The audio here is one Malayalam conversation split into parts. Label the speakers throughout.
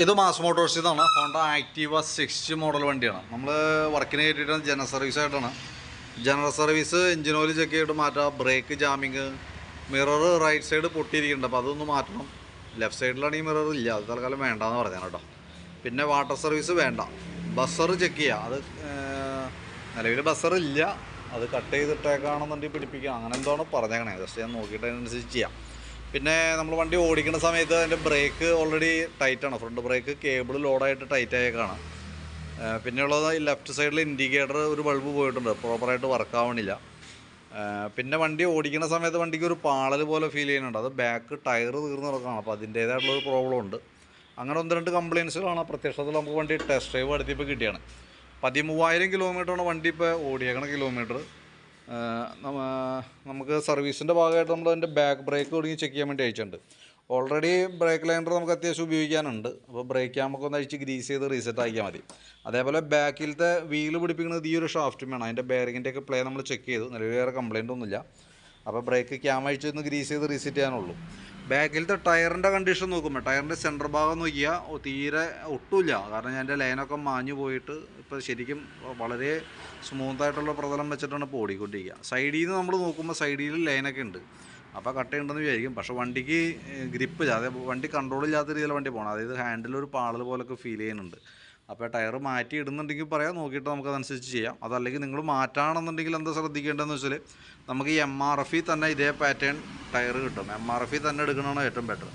Speaker 1: ഇത് മാസ് മോട്ടോഴ്സിൽ നിന്നാണ്. ഹോണ്ട ആക്റ്റീവ 60 മോഡൽ വണ്ടിയാണ്. നമ്മൾ വർക്കിന് കയറ്റിയിട്ട് ജനറൽ സർവീസ് ആയിട്ടാണ്. General service engine oil check ചെയ്തിട്ട് മാറ്റാം. Brake jamming, mirror right side പൊട്ടിയിരിക്കുന്നുണ്ട്, അപ്പോൾ അതൊന്ന് മാറ്റണം. ലെഫ്റ്റ് സൈഡിലാണ് ഈ മിറർ ഇല്ല, അത് തൽക്കാലം വേണ്ടാന്ന് പറഞ്ഞാൽ കേട്ടോ. പിന്നെ വാട്ടർ സർവീസ് വേണ്ട. ബസ്സർ ചെക്ക് ചെയ്യുക. അത് നിലവിൽ ബസ്സർ ഇല്ല, അത് കട്ട് ചെയ്തിട്ടേക്കാണെന്നുണ്ടെങ്കിൽ പിടിപ്പിക്കുക, അങ്ങനെ എന്താണ് പറഞ്ഞേക്കണേ. ജസ്റ്റ് ഞാൻ നോക്കിയിട്ട് അതിനനുസരിച്ച് ചെയ്യാം. പിന്നെ നമ്മൾ വണ്ടി ഓടിക്കുന്ന സമയത്ത് അതിൻ്റെ ബ്രേക്ക് ഓൾറെഡി ടൈറ്റാണ്. ഫ്രണ്ട് ബ്രേക്ക് കേബിൾ ലോഡായിട്ട് ടൈറ്റ് ആയേക്കാണ്. പിന്നെയുള്ളത് ഈ ലെഫ്റ്റ് സൈഡിൽ ഇൻഡിക്കേറ്റർ ഒരു ബൾബ് പോയിട്ടുണ്ട്, പ്രോപ്പറായിട്ട് വർക്ക് ആവണില്ല. പിന്നെ വണ്ടി ഓടിക്കുന്ന സമയത്ത് വണ്ടിക്ക് ഒരു പാളൽ പോലെ ഫീൽ ചെയ്യുന്നുണ്ട്. അത് ബാക്ക് ടയർ തീർന്ന് കിടക്കുകയാണ്, അപ്പോൾ അതിൻ്റേതായിട്ടുള്ളൊരു പ്രോബ്ലം ഉണ്ട്. അങ്ങനെ 1-2 കംപ്ലയിൻസുകളാണ് പ്രത്യക്ഷത്തിൽ നമുക്ക് വണ്ടി ടെസ്റ്റ് ഡ്രൈവ് നടത്തിയപ്പോൾ കിട്ടിയാണ്. 13,000 കിലോമീറ്ററാണ് വണ്ടി ഇപ്പോൾ ഓടിയേക്കണ കിലോമീറ്റർ. നമുക്ക് സർവീസിൻ്റെ ഭാഗമായിട്ട് നമ്മൾ അതിൻ്റെ ബാക്ക് ബ്രേക്ക് തുടങ്ങി ചെക്ക് ചെയ്യാൻ വേണ്ടി അയച്ചിട്ടുണ്ട്. ഓൾറെഡി ബ്രേക്ക് ലൈനർ നമുക്ക് അത്യാവശ്യം ഉപയോഗിക്കാനുണ്ട്, അപ്പോൾ ബ്രേക്ക് ക്യാമൊക്കെ അഴിച്ച് ഗ്രീസ് ചെയ്ത് റീസെറ്റ് ആക്കിയാൽ മതി. അതേപോലെ ബാക്കിലത്തെ വീല് പിടിപ്പിക്കുന്നത് ഈ ഒരു ഷാഫ്റ്റും വേണം. അതിൻ്റെ ബെയറിങ്ങിൻ്റെയൊക്കെ പ്ലേ നമ്മൾ ചെക്ക് ചെയ്തു, നിലവിൽ വേറെ കംപ്ലയിൻ്റ് ഒന്നുമില്ല. അപ്പോൾ ബ്രേക്ക് ക്യാം അഴിച്ചൊന്ന് ഗ്രീസ് ചെയ്ത് റീസെറ്റ് ചെയ്യാനുള്ളൂ. ബാക്കിലത്തെ ടയറിൻ്റെ കണ്ടീഷൻ നോക്കുമ്പോൾ ടയറിൻ്റെ സെൻറ്റർ ഭാഗം നോക്കിയാൽ തീരെ ഒട്ടുമില്ല. കാരണം ഞാൻ എൻ്റെ ലൈനൊക്കെ മാഞ്ഞു പോയിട്ട് ഇപ്പോൾ ശരിക്കും വളരെ സ്മൂത്തായിട്ടുള്ള പ്രതലം വെച്ചിട്ടാണ് ഇപ്പോൾ ഓടിക്കൊണ്ടിരിക്കുക. സൈഡിൽ നിന്ന് നമ്മൾ നോക്കുമ്പോൾ സൈഡിൽ ലൈനൊക്കെ ഉണ്ട്, അപ്പോൾ കട്ടയുണ്ടെന്ന് വിചാരിക്കും. പക്ഷേ വണ്ടിക്ക് ഗ്രിപ്പ് ഇല്ല, അതേ വണ്ടി കൺട്രോൾ ഇല്ലാത്ത രീതിയിൽ വണ്ടി പോകണം. അതായത് ഹാൻഡിലൊരു പാളൽ പോലൊക്കെ ഫീൽ ചെയ്യുന്നുണ്ട്. അപ്പോൾ ടയർ മാറ്റി ഇടുന്നുണ്ടെങ്കിൽ പറയാം, നോക്കിയിട്ട് നമുക്കതനുസരിച്ച് ചെയ്യാം. അതല്ലെങ്കിൽ നിങ്ങൾ മാറ്റാണെന്നുണ്ടെങ്കിൽ എന്താ ശ്രദ്ധിക്കേണ്ടതെന്ന് വെച്ചാൽ, നമുക്ക് ഈ MRF തന്നെ ഇതേ പാറ്റേൺ ടയർ കിട്ടും. MRF തന്നെ എടുക്കണമെന്ന് ഏറ്റവും ബെറ്റർ.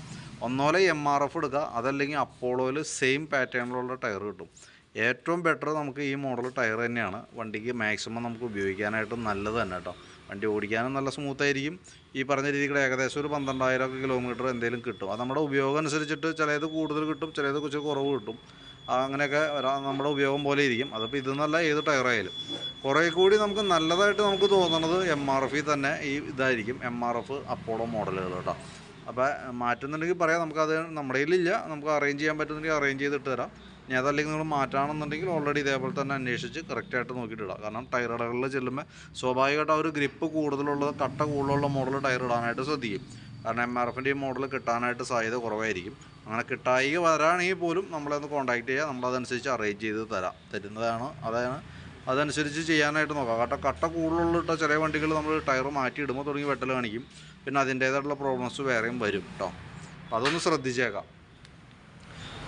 Speaker 1: ഒന്നോലെ MRF എടുക്കുക, അതല്ലെങ്കിൽ അപ്പോളോയിൽ സെയിം പാറ്റേണിലുള്ള ടയർ കിട്ടും. ഏറ്റവും ബെറ്റർ നമുക്ക് ഈ മോഡൽ ടയർ തന്നെയാണ്. വണ്ടിക്ക് മാക്സിമം നമുക്ക് ഉപയോഗിക്കാനായിട്ട് നല്ലത് തന്നെ കേട്ടോ. വണ്ടി ഓടിക്കാനും നല്ല സ്മൂത്തായിരിക്കും. ഈ പറഞ്ഞ രീതിയിൽ ഏകദേശം ഒരു 12,000 കിലോമീറ്റർ എന്തെങ്കിലും കിട്ടും. അത് നമ്മുടെ ഉപയോഗം അനുസരിച്ചിട്ട് ചിലത് കൂടുതൽ കിട്ടും, ചിലത് കുറച്ച് കുറവ് കിട്ടും. അങ്ങനെയൊക്കെ നമ്മുടെ ഉപയോഗം പോലെ ഇരിക്കും. അതിപ്പോൾ ഇതെന്നല്ല, ഏത് ടയറായാലും കുറേ കൂടി നമുക്ക് നല്ലതായിട്ട് നമുക്ക് തോന്നുന്നത് MRF തന്നെ ഈ ഇതായിരിക്കും. MRF അപ്പോളോ മോഡലുകൾ കേട്ടോ. അപ്പോൾ മാറ്റുന്നുണ്ടെങ്കിൽ പറയാം, നമുക്കത് നമ്മുടെ കയ്യിലില്ല, നമുക്ക് അറേഞ്ച് ചെയ്യാൻ പറ്റുന്നുണ്ടെങ്കിൽ അറേഞ്ച് ചെയ്തിട്ട് തരാം. ഇനി അതല്ലെങ്കിൽ നിങ്ങൾ മാറ്റാണെന്നുണ്ടെങ്കിൽ ഓൾറെഡി ഇതേപോലെ തന്നെ അന്വേഷിച്ച് കറക്റ്റായിട്ട് നോക്കിയിട്ട് ഇടാം. കാരണം ടയർ ഇടകളിൽ ചെല്ലുമ്പോൾ സ്വാഭാവികമായിട്ട് ആ ഒരു ഗ്രിപ്പ് കൂടുതലുള്ളത്, കട്ട കൂടുതലുള്ള മോഡൽ ടയർ ഇടാനായിട്ട് ശ്രദ്ധിക്കും. കാരണം MRFൻ്റെ ഈ മോഡൽ കിട്ടാനായിട്ട് സാധ്യത കുറവായിരിക്കും. അങ്ങനെ കിട്ടായി വരാണെങ്കിൽ പോലും നമ്മളൊന്ന് കോൺടാക്ട് ചെയ്യുക, നമ്മളതനുസരിച്ച് അറേഞ്ച് ചെയ്ത് തരുന്നതാണ്. അതനുസരിച്ച് ചെയ്യാനായിട്ട് നോക്കാം. കട്ട കൂടുതലുള്ള ചില വണ്ടികൾ നമ്മൾ ടയർ മാറ്റി ഇടുമ്പോൾ തുടങ്ങി വെട്ടൽ കാണിക്കും. പിന്നെ അതിൻ്റേതായിട്ടുള്ള പ്രോബ്ലംസ് വേറെയും വരും കേട്ടോ. അപ്പോൾ അതൊന്ന് ശ്രദ്ധിച്ചേക്കാം.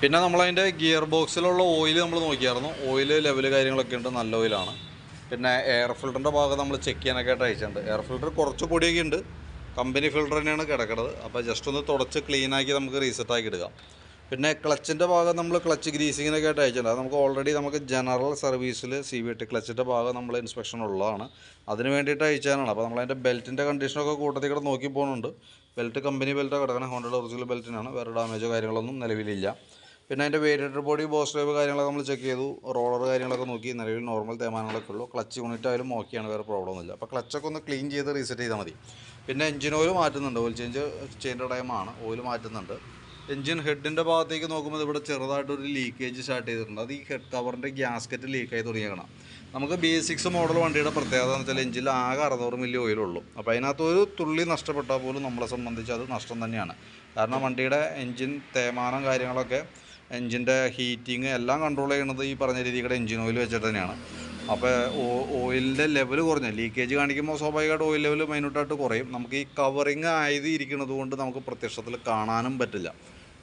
Speaker 1: പിന്നെ നമ്മളതിൻ്റെ ഗിയർ ബോക്സിലുള്ള ഓയിൽ നമ്മൾ നോക്കിയായിരുന്നു. ഓയിൽ ലെവൽ കാര്യങ്ങളൊക്കെ ഉണ്ട്, നല്ല ഓയിലാണ്. പിന്നെ എയർ ഫിൽറ്ററിൻ്റെ ഭാഗം നമ്മൾ ചെക്ക് ചെയ്യാനൊക്കെ ആയിട്ട് അയച്ചിട്ടുണ്ട്. എയർ ഫിൽറ്റർ കുറച്ച് പൊടിയൊക്കെ ഉണ്ട്, കമ്പനി ഫിൽറ്റർ തന്നെയാണ് കിടക്കുന്നത്. അപ്പോൾ ജസ്റ്റ് ഒന്ന് തുടച്ച് ക്ലീനാക്കി നമുക്ക് റീസെറ്റാക്കി എടുക്കാം. പിന്നെ ക്ലച്ചിൻ്റെ ഭാഗം നമ്മൾ ക്ലച്ച് ഗ്രീസിങ്ങിനൊക്കെ ആയിട്ട് അയച്ചിട്ടുണ്ട്. അത് നമുക്ക് ഓൾറെഡി നമുക്ക് ജനറൽ സർവീസിൽ CVT ക്ലച്ചിൻ്റെ ഭാഗം നമ്മൾ ഇൻസ്പെക്ഷൻ ഉള്ളതാണ്, അതിന് വേണ്ടിയിട്ട് അയച്ചാനാണ്. അപ്പോൾ നമ്മളതിൻ്റെ ബെൽറ്റിൻ്റെ കണ്ടീഷനൊക്കെ കൂട്ടത്തിൽ കൂടെ നോക്കി പോകുന്നുണ്ട്. ബെൽറ്റ് കമ്പനി ബെൽറ്റ് കിടക്കണം, ഹോണ്ടയുടെ ഒറിജിനൽ ബെൽറ്റിനാണ്, വേറെ ഡാമേജോ കാര്യങ്ങളൊന്നും നിലവിലില്ല. പിന്നെ അതിൻ്റെ വേരിയേറ്റർ ബോഡി, ബോസ് ഡ്രൈവ് കാര്യങ്ങളൊക്കെ നമ്മൾ ചെക്ക് ചെയ്തു. റോളർ കാര്യങ്ങളൊക്കെ നോക്കി, നിലവിൽ നോർമൽ തേമാനങ്ങളൊക്കെ ഉള്ളൂ. ക്ലച്ച് യൂണിറ്റ് ആയാലും ഓക്കെയാണ്, വേറെ പ്രോബ്ലം ഒന്നുമില്ല. അപ്പോൾ ക്ലച്ചൊക്കെ ഒന്ന് ക്ലീൻ ചെയ്ത് റീസെറ്റ് ചെയ്താൽ മതി. പിന്നെ എഞ്ചിൻ ഓയിൽ മാറ്റുന്നുണ്ട്, ഓയിൽ ചേഞ്ച് ടൈമാണ്, ഓയിൽ മാറ്റുന്നുണ്ട്. എഞ്ചിൻ ഹെഡിൻ്റെ ഭാഗത്തേക്ക് നോക്കുമ്പോൾ ഇവിടെ ചെറുതായിട്ടൊരു ലീക്കേജ് സ്റ്റാർട്ട് ചെയ്തിട്ടുണ്ട്. അത് ഈ ഹെഡ് കവറിൻ്റെ ഗ്യാസ്കറ്റ് ലീക്കായി തുടങ്ങിയേക്കണം. നമുക്ക് B6 മോഡൽ വണ്ടിയുടെ പ്രത്യേകത എന്ന് വെച്ചാൽ എഞ്ചിനിൽ ആകെ 600 മില്ലി ഓയിലുള്ളൂ. അപ്പോൾ അതിനകത്തൊരു തുള്ളി നഷ്ടപ്പെട്ടാൽ പോലും നമ്മളെ സംബന്ധിച്ച് അത് നഷ്ടം തന്നെയാണ്. കാരണം വണ്ടിയുടെ എഞ്ചിൻ തേമാനം കാര്യങ്ങളൊക്കെ, എഞ്ചിൻ്റെ ഹീറ്റിങ് എല്ലാം കൺട്രോൾ ചെയ്യുന്നത് ഈ പറഞ്ഞ രീതിയുടെ എഞ്ചിൻ ഓയിൽ വെച്ചിട്ട് തന്നെയാണ്. അപ്പോൾ ഓയിലിൻ്റെ ലെവൽ കുറഞ്ഞ ലീക്കേജ് കാണിക്കുമ്പോൾ സ്വാഭാവികമായിട്ട് ഓയിൽ ലെവൽ മൈന്യൂട്ടായിട്ട് കുറയും. നമുക്ക് ഈ കവറിങ് ആയത് ഇരിക്കുന്നത് കൊണ്ട് നമുക്ക് പ്രത്യക്ഷത്തിൽ കാണാനും പറ്റില്ല.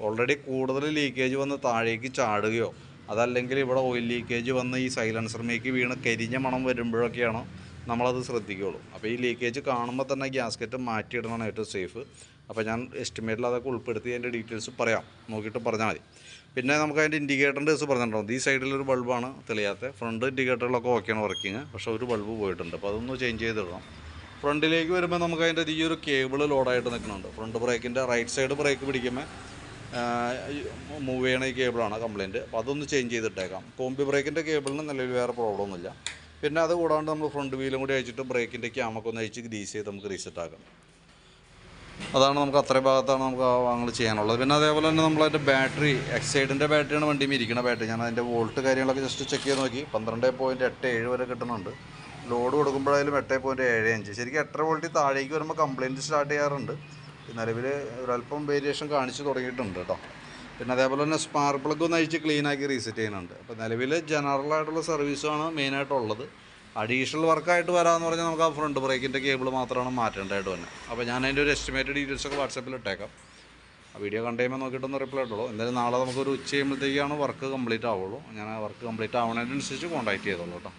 Speaker 1: ഓൾറെഡി കൂടുതൽ ലീക്കേജ് വന്ന് താഴേക്ക് ചാടുകയോ അതല്ലെങ്കിൽ ഇവിടെ ഓയിൽ ലീക്കേജ് വന്ന് ഈ സൈലൻസറിലേക്ക് വീണ് കരിഞ്ഞ മണം വരുമ്പോഴൊക്കെയാണ് നമ്മളത് ശ്രദ്ധിക്കുകയുള്ളൂ. അപ്പോൾ ഈ ലീക്കേജ് കാണുമ്പോൾ തന്നെ ഗ്യാസ്കറ്റ് മാറ്റിയിടണം ഏറ്റവും സേഫ്. അപ്പോൾ ഞാൻ എസ്റ്റിമേറ്റിൽ അതൊക്കെ ഉൾപ്പെടുത്തി അതിൻ്റെ ഡീറ്റെയിൽസ് പറയാം, നോക്കിയിട്ട് പറഞ്ഞാൽ മതി. പിന്നെ നമുക്ക് അതിൻ്റെ ഇൻഡിക്കേറ്ററിൻ്റെ കേസ് പറഞ്ഞിട്ടുണ്ടാവും. ഈ സൈഡിലൊരു ബൾബാണ് തെളിയാത്ത, ഫ്രണ്ട് ഇൻഡിക്കേറ്ററിലൊക്കെ ഓക്കെയാണ് വർക്കിങ്, പക്ഷേ ഒരു ബൾബ് പോയിട്ടുണ്ട്. അപ്പോൾ അതൊന്ന് ചേഞ്ച് ചെയ്തിടണം. ഫ്രണ്ടിലേക്ക് വരുമ്പോൾ നമുക്ക് അതിൻ്റെ ഈ ഒരു കേബിൾ ലോഡായിട്ട് നിൽക്കുന്നുണ്ട്. ഫ്രണ്ട് ബ്രേക്കിൻ്റെ റൈറ്റ് സൈഡ് ബ്രേക്ക് പിടിക്കുമ്പോൾ മൂവ് ചെയ്യണ ഈ കേബിളാണ് കംപ്ലയിൻറ്റ്. അപ്പോൾ അതൊന്ന് ചേഞ്ച് ചെയ്തിട്ടേക്കാം. കോമ്പി ബ്രേക്കിൻ്റെ കേബിളിന് നിലവിൽ വേറെ പ്രോബ്ലം ഒന്നുമില്ല. പിന്നെ അത് കൂടാണ്ട് നമ്മൾ ഫ്രണ്ട് വീലും കൂടി അയച്ചിട്ട് ബ്രേക്കിൻ്റെ ക്യാമൊക്കെ ഒന്ന് അയച്ച് ഗ്രീസ് ചെയ്ത് നമുക്ക് റീസെറ്റ് ആക്കാം. അതാണ് നമുക്ക് അത്രയും ഭാഗത്താണ് നമുക്ക് വാങ്ങൽ ചെയ്യാനുള്ളത്. പിന്നെ അതേപോലെ തന്നെ നമ്മളതിൻ്റെ ബാറ്ററി, എക്സൈഡിൻ്റെ ബാറ്ററിയാണ് വണ്ടിയിൽ ഇരിക്കുന്ന ബാറ്ററി. ഞാൻ അതിൻ്റെ വോൾട്ട് കാര്യങ്ങളൊക്കെ ജസ്റ്റ് ചെക്ക് ചെയ്ത് നോക്കി. 12.87 വരെ കിട്ടുന്നുണ്ട്. ലോഡ് കൊടുക്കുമ്പോഴായാലും 8.75. ശരിക്കും 8 വോൾട്ടിൽ താഴേക്ക് വരുമ്പോൾ കംപ്ലയിൻറ്റ് സ്റ്റാർട്ട് ചെയ്യാറുണ്ട്. നിലവിൽ ഒരല്പം വേരിയേഷൻ കാണിച്ച് തുടങ്ങിയിട്ടുണ്ട് കേട്ടോ. പിന്നെ അതേപോലെ തന്നെ സ്പാർക്ക് പ്ലഗ് ഒന്ന് അഴിച്ച് ക്ലീനാക്കി റീസെറ്റ് ചെയ്യുന്നുണ്ട്. അപ്പോൾ നിലവിൽ ജനറലായിട്ടുള്ള സർവീസാണ് മെയിനായിട്ടുള്ളത്. അഡീഷണൽ വർക്കായിട്ട് വരാമെന്ന് പറഞ്ഞാൽ നമുക്ക് ആ ഫ്രണ്ട് ബ്രേക്കിൻ്റെ കേബിൾ മാത്രമാണ് മാറ്റേണ്ടതായിട്ട് തന്നെ. അപ്പോൾ ഞാൻ അതിൻ്റെ ഒരു എസ്റ്റിമേറ്റ് ഡീറ്റെയിൽസൊക്കെ വാട്സാപ്പിൽ ഇട്ടേക്കാം. ആ വീഡിയോ കണ്ടു കഴിയുമ്പോൾ നോക്കിയിട്ടൊന്ന് റിപ്ലൈ ഇട്ടുള്ളൂ. എന്തായാലും നാളെ നമുക്കൊരു ഉച്ച കഴിയുമ്പോഴത്തേക്കാണ് വർക്ക് കംപ്ലീറ്റ് ആവുള്ളൂ. ഞാൻ ആ വർക്ക് കംപ്ലീറ്റ് ആവുന്നതിനനുസരിച്ച് കോൺടാക്ട് ചെയ്തോളൂ കേട്ടോ.